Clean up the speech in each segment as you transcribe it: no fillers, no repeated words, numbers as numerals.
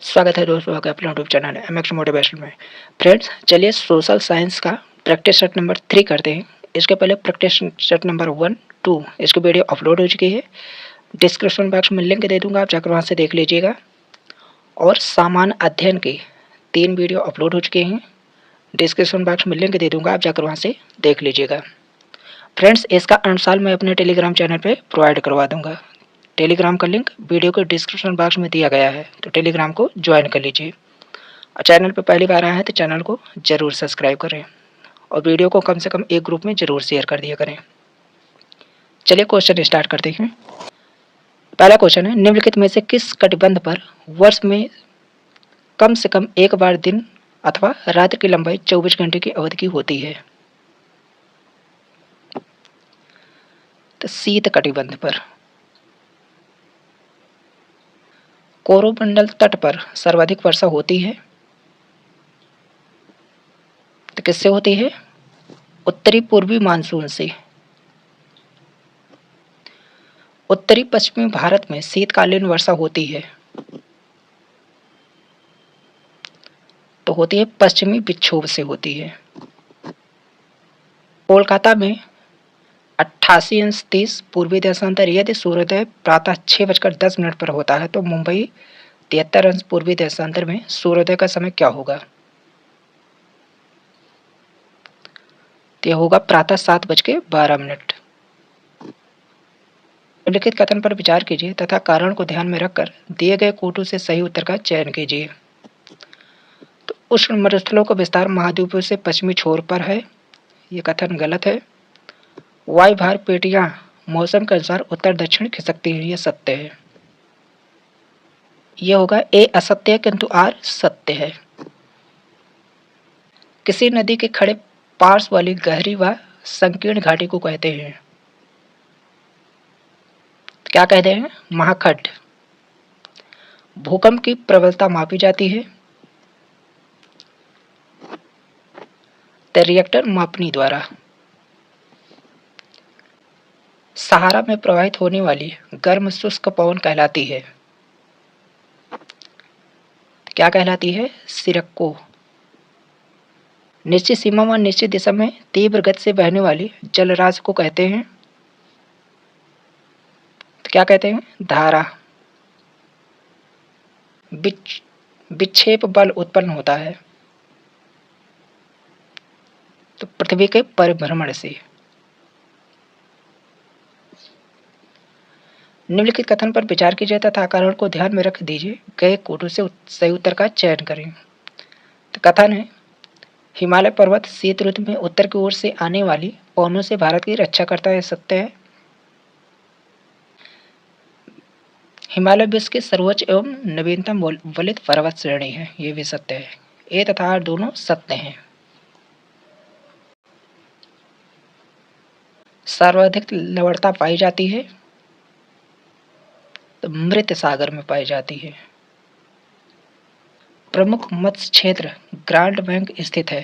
स्वागत है दोस्तों आपके अपने YouTube channel M X motivation में। फ्रेंड्स, चलिए सोशल साइंस का प्रैक्टिस सेट नंबर 3 करते हैं। इसके पहले प्रैक्टिस सेट नंबर 1, 2 इसकी वीडियो अपलोड हो चुकी है। डिस्क्रिप्शन बॉक्स में लिंक दे दूंगा, आप जाकर वहाँ से देख लीजिएगा। और सामान्य अध्ययन की 3 वीडियो अपलोड हो चुके हैं। डिस्क्रिप्शन बॉक्स में लिंक दे दूंगा, आप जाकर वहाँ से देख लीजिएगा। फ्रेंड्स, इसका अनुसार मैं अपने टेलीग्राम चैनल पर प्रोवाइड करवा दूँगा। टेलीग्राम का लिंक वीडियो के डिस्क्रिप्शन बॉक्स में दिया गया है, तो टेलीग्राम को ज्वाइन कर लीजिए। और चैनल पर पहली बार आए हैं तो चैनल को ज़रूर सब्सक्राइब करें और वीडियो को कम से कम एक ग्रुप में ज़रूर शेयर कर दिया करें। चलिए क्वेश्चन स्टार्ट करते हैं। पहला क्वेश्चन है, निम्नलिखित में से किस कटिबंध पर वर्ष में कम से कम एक बार दिन अथवा रात की लंबाई 24 घंटे की अवधि की होती है? तो शीत कटिबंध पर। कोरोमंडल तट पर सर्वाधिक वर्षा होती है, तो किससे होती है? उत्तरी पूर्वी मानसून से। उत्तरी पश्चिमी भारत में शीतकालीन वर्षा होती है, तो होती है पश्चिमी विक्षोभ से होती है। कोलकाता में 88° पूर्वी देशांतर यदि सूर्योदय प्रातः 6:10 पर होता है, तो मुंबई 73° पूर्वी देशांतर में सूर्योदय का समय क्या होगा? तो यह होगा प्रातः 7:12। निम्नलिखित कथन पर विचार कीजिए तथा कारण को ध्यान में रखकर दिए गए कोटों से सही उत्तर का चयन कीजिए। तो उष्ण मरुस्थलों का विस्तार महाद्वीपों से पश्चिमी छोर पर है, ये कथन गलत है। वायुभार पेटियां मौसम के अनुसार उत्तर दक्षिण खिसकती है, यह सत्य है। यह होगा ए असत्य है, किंतु आर सत्य है। किसी नदी के खड़े पार्श्व वाली गहरी व संकीर्ण घाटी को कहते हैं? क्या कहते हैं? महाखड्ड। भूकंप की प्रबलता मापी जाती है, तो रिएक्टर मापनी द्वारा। सहारा में प्रवाहित होने वाली गर्म शुष्क पवन कहलाती है? क्या कहलाती है? सिरक्को। निश्चित सीमा व निश्चित दिशा में तीव्र गति से बहने वाली जलराशि को कहते हैं? तो क्या कहते हैं? धारा। विक्षेप बल उत्पन्न होता है, तो पृथ्वी के परिभ्रमण से। निम्नलिखित कथन पर विचार कीजिए तथा कारण को ध्यान में रख दीजिए, गए कोटों से सही उत्तर का चयन करें। तो कथन है, हिमालय पर्वत शीत ऋतु में उत्तर की ओर से आने वाली पवनों से भारत की रक्षा करता है, सत्य है। हिमालय विश्व की सर्वोच्च एवं नवीनतम वलित पर्वत श्रेणी है, ये भी सत्य है। ए तथा आर दोनों सत्य हैं। सर्वाधिक लवणता पाई जाती है, तो मृत सागर में पाई जाती है। प्रमुख मत्स्य क्षेत्र ग्रांड बैंक स्थित है,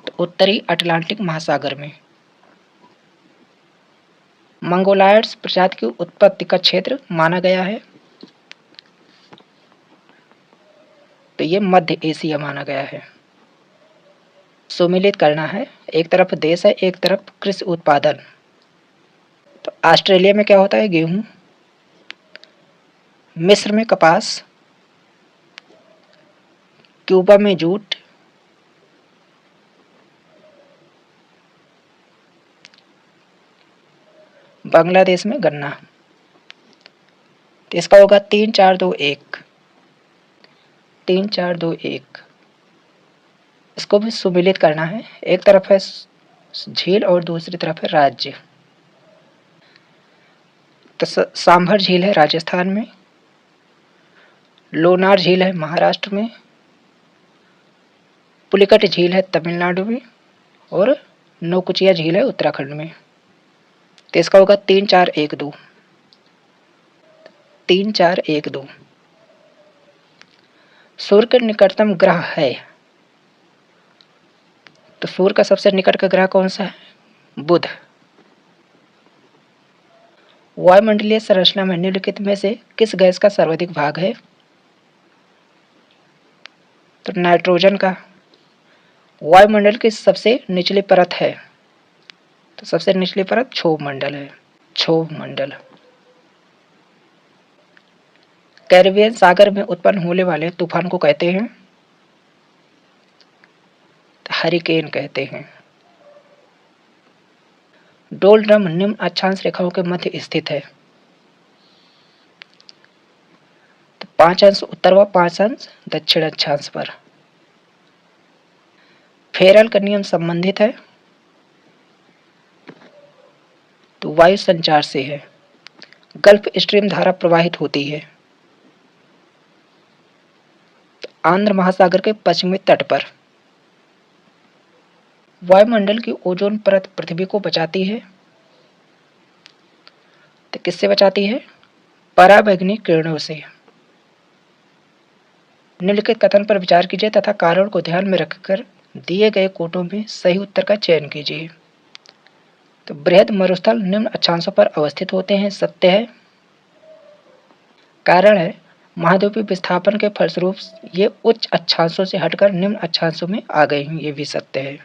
तो उत्तरी अटलांटिक महासागर में। मंगोलायड्स प्रजाति की उत्पत्ति का क्षेत्र माना गया है, तो ये मध्य एशिया माना गया है। सुमिलित करना है, एक तरफ देश है, एक तरफ कृषि उत्पादन। तो ऑस्ट्रेलिया में क्या होता है? गेहूं। मिस्र में कपास। क्यूबा में जूट। बांग्लादेश में गन्ना। तो इसका होगा 3 4 2 1। 3 4 2 1। इसको भी सुमिलित करना है, एक तरफ है झील और दूसरी तरफ है राज्य। तो सांभर झील है राजस्थान में, लोनार झील है महाराष्ट्र में, पुलिकट झील है तमिलनाडु में, और नौकुचिया झील है उत्तराखंड में। तो इसका होगा 3 4 1 2। 3 4 1 2। सूर्य के निकटतम ग्रह है, तो सूर्य का सबसे निकट का ग्रह कौन सा है? बुध। वायुमंडलीय संरचना में निम्नलिखित में से किस गैस का सर्वाधिक भाग है? तो नाइट्रोजन का। वायुमंडल की सबसे निचली परत है, तो सबसे निचली परत क्षोभ मंडल है, क्षोभ मंडल। कैरिबियन सागर में उत्पन्न होने वाले तूफान को कहते हैं? हरिकेन कहते हैं। डोलड्रम निम्न अक्षांश रेखाओं के मध्य स्थित है, तो 5 अंश उत्तर व 5 अंश दक्षिण अक्षांश पर। फेरल का नियम संबंधित है, तो वायु संचार से है। गल्फ स्ट्रीम धारा प्रवाहित होती है, तो आंध्र महासागर के पश्चिमी तट पर। वायुमंडल की ओजोन परत पृथ्वी को बचाती है, तो किससे बचाती है? पराबैंगनी किरणों से। निम्नलिखित कथन पर विचार कीजिए तथा कारण को ध्यान में रखकर दिए गए कोटों में सही उत्तर का चयन कीजिए। तो बृहद मरुस्थल निम्न अक्षांशों पर अवस्थित होते हैं, सत्य है। कारण है महाद्वीपीय विस्थापन के फलस्वरूप ये उच्च अक्षांशों से हटकर निम्न अक्षांशों में आ गए हैं, ये भी सत्य है।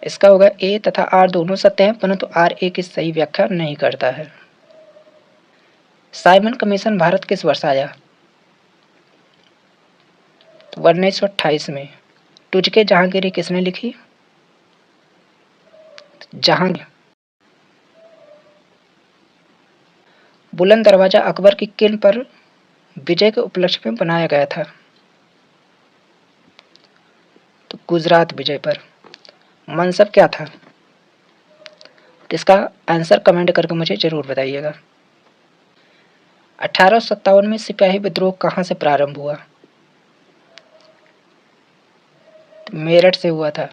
इसका होगा ए तथा आर दोनों सत्य हैं, परंतु आर ए की सही व्याख्या नहीं करता है। साइमन कमीशन भारत किस वर्ष आया? तो 1928 में। तुझके जहांगीरी किसने लिखी? जहांगीर। बुलंद दरवाजा अकबर की किन पर विजय के उपलक्ष्य में बनाया गया था? तो गुजरात विजय पर। मनसब क्या था? तो इसका आंसर कमेंट करके मुझे जरूर बताइएगा। 1857 में सिपाही विद्रोह कहां से प्रारंभ हुआ? तो मेरठ से हुआ था।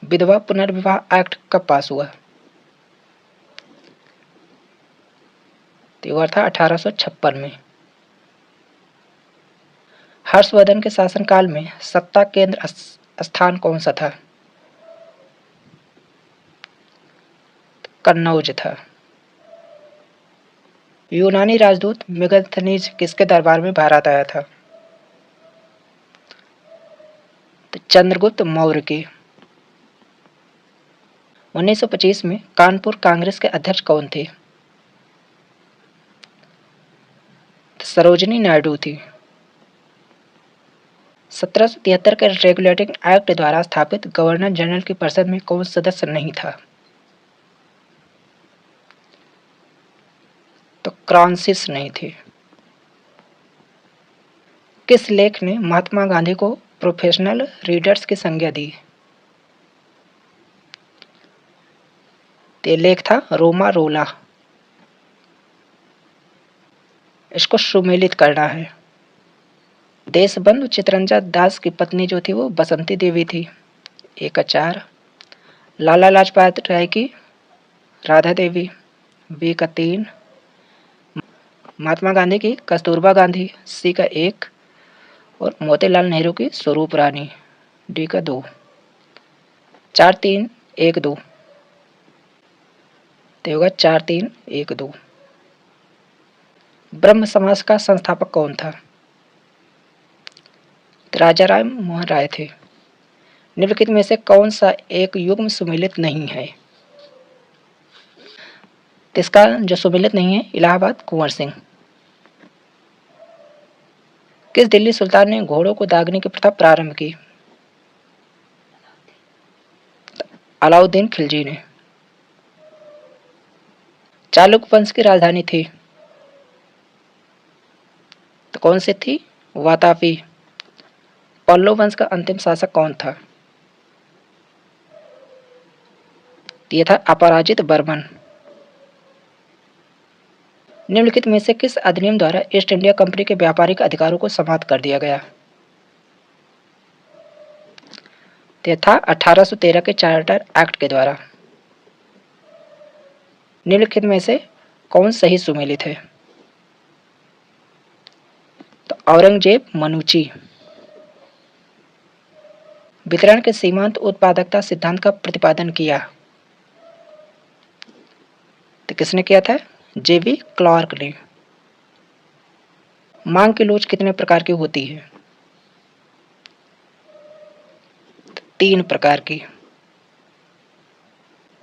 विधवा पुनर्विवाह एक्ट कब पास हुआ? तो हुआ था 1856 में। हर्षवर्धन के शासनकाल में सत्ता केंद्र स्थान कौन सा था? कन्नौज था। यूनानी राजदूत मेगास्थनीज किसके दरबार में भारत आया था? तो चंद्रगुप्त मौर्य के। 1925 में कानपुर कांग्रेस के अध्यक्ष कौन थे? तो सरोजिनी नायडू थी। 1773 के रेगुलेटिंग एक्ट द्वारा स्थापित गवर्नर जनरल की परिषद में कौन सदस्य नहीं था? तो क्रांसिस नहीं थे। किस लेख ने महात्मा गांधी को प्रोफेशनल रीडर्स की संज्ञा दी? ये लेख था रोमा रोला। इसको सुमेलित करना है। देशबंधु चितरंजन दास की पत्नी जो थी वो बसंती देवी थी, 1 का 4। लाला लाजपत राय की राधा देवी, 2 का 3। महात्मा गांधी की कस्तूरबा गांधी, C का 1। और मोतीलाल नेहरू की स्वरूप रानी, D का 2। 4 3 1 2। तो होगा 4 3 1 2। ब्रह्म समाज का संस्थापक कौन था? राजा राम मोहन राय थे। निम्नलिखित में से कौन सा एक युग्म सुमेलित नहीं है? इसका जो सुमेलित नहीं है, इलाहाबाद कुंवर सिंह। किस दिल्ली सुल्तान ने घोड़ों को दागने की प्रथा प्रारंभ की? अलाउद्दीन खिलजी ने। चालुक्य वंश की राजधानी थी, तो कौन सी थी? वातापी। पल्लव वंश का अंतिम शासक कौन था? यह था अपराजित बर्मन। निम्नलिखित में से किस अधिनियम द्वारा ईस्ट इंडिया कंपनी के व्यापारिक अधिकारों को समाप्त कर दिया गया? यह था 1813 के चार्टर एक्ट के द्वारा। निम्नलिखित में से कौन सही सुमेलित है? तो औरंगजेब मनुची। वितरण के सीमांत उत्पादकता सिद्धांत का प्रतिपादन किया? तो किसने किया था? जेवी क्लार्क ने। मांग की लोच कितने प्रकार की होती है? 3 प्रकार की।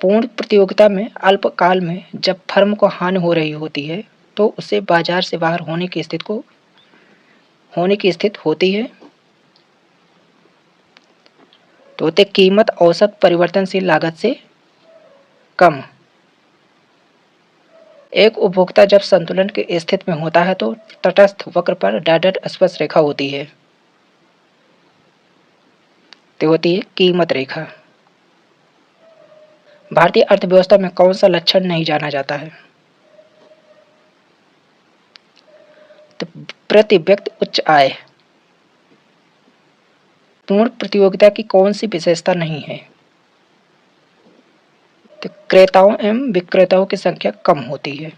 पूर्ण प्रतियोगिता में अल्पकाल में जब फर्म को हानि हो रही होती है तो उसे बाजार से बाहर होने की स्थिति होती है। तो होते कीमत औसत परिवर्तनशील लागत से कम। एक उपभोक्ता जब संतुलन की स्थिति में होता है तो तटस्थ वक्र पर डैटेड स्पर्श रेखा होती है, तो होती है कीमत रेखा। भारतीय अर्थव्यवस्था में कौन सा लक्षण नहीं जाना जाता है? तो प्रति व्यक्ति उच्च आय। पूर्ण प्रतियोगिता की कौन सी विशेषता नहीं है? तो क्रेताओं एवं विक्रेताओं की संख्या कम होती है।